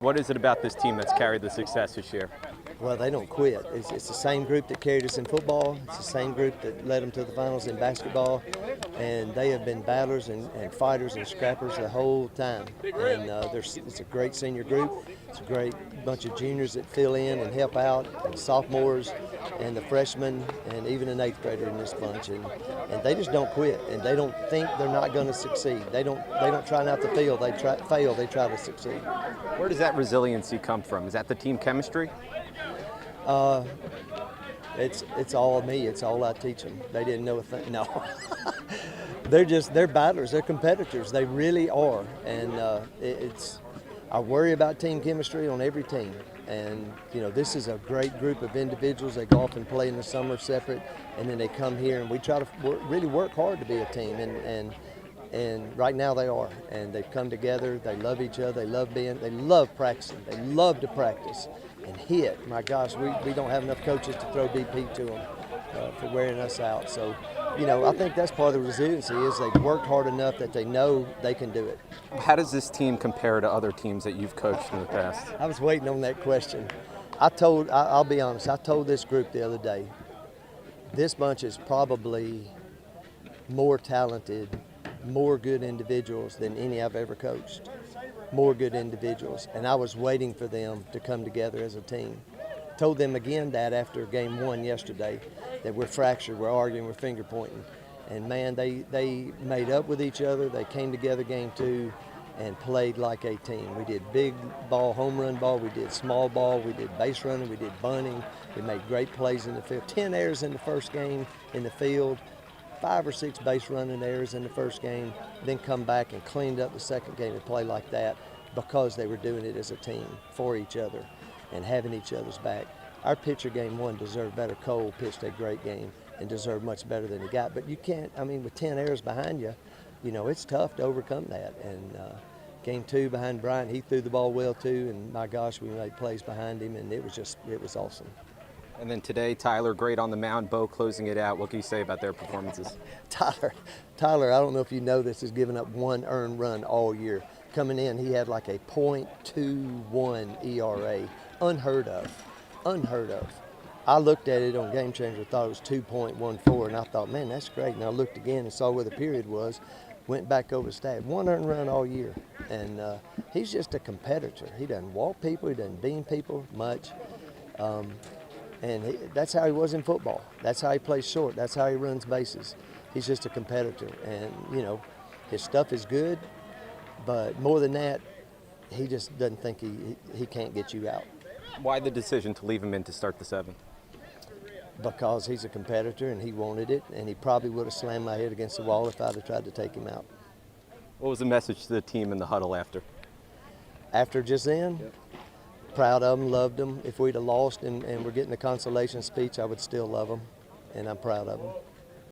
What is it about this team that's carried the success this year? Well, they don't quit. It's the same group that carried us in football. It's the same group that led them to the finals in basketball. And they have been battlers and fighters and scrappers the whole time. And it's a great senior group. It's a great bunch of juniors that fill in and help out, and sophomores and the freshmen and even an eighth grader in this bunch. And they just don't quit. And they don't think they're not going to succeed. They don't try not to fail. They try to succeed. Where does that resiliency come from? Is that the team chemistry? It's all me. It's all I teach them. They didn't know a thing. No, they're battlers. They're competitors. They really are. And I worry about team chemistry on every team. And this is a great group of individuals. They go off and play in the summer separate, and then they come here, and we try to really work hard to be a team. And right now they are, and they've come together. They love each other. They love practicing. They love to practice and hit. My gosh, we don't have enough coaches to throw BP to them for wearing us out. So, I think that's part of the resiliency is they've worked hard enough that they know they can do it. How does this team compare to other teams that you've coached in the past? I was waiting on that question. I'll be honest, I told this group the other day, this bunch is probably more talented, more good individuals than any I've ever coached. More good individuals. And I was waiting for them to come together as a team. Told them again that after game one yesterday, that we're fractured, we're arguing, we're finger pointing. And man, they made up with each other. They came together game two and played like a team. We did big ball, home run ball, we did small ball, we did base running, we did bunting. We made great plays in the field. 10 errors in the first game in the field. 5 or 6 base running errors in the first game, then come back and cleaned up the second game and play like that because they were doing it as a team for each other and having each other's back. Our pitcher game one deserved better. Cole pitched a great game and deserved much better than he got. But you can't, with 10 errors behind you, it's tough to overcome that. And game two behind Bryant, he threw the ball well too, and my gosh, we made plays behind him, and it was awesome. And then today, Tyler, great on the mound, Bo closing it out. What can you say about their performances? Tyler, I don't know if you know this, has given up 1 earned run all year. Coming in, he had like a .21 ERA. Unheard of. I looked at it on Game Changer, thought it was 2.14, and I thought, man, that's great. And I looked again and saw where the period was, went back over the stat. 1 earned run all year. And he's just a competitor. He doesn't walk people, he doesn't bean people much. And that's how he was in football. That's how he plays short. That's how he runs bases. He's just a competitor. And, his stuff is good, but more than that, he just doesn't think he can't get you out. Why the decision to leave him in to start the 7th? Because he's a competitor and he wanted it, and he probably would have slammed my head against the wall if I'd have tried to take him out. What was the message to the team in the huddle after? After just then? Yep. Proud of them, loved them. If we'd have lost and we're getting a consolation speech, I would still love them, and I'm proud of them.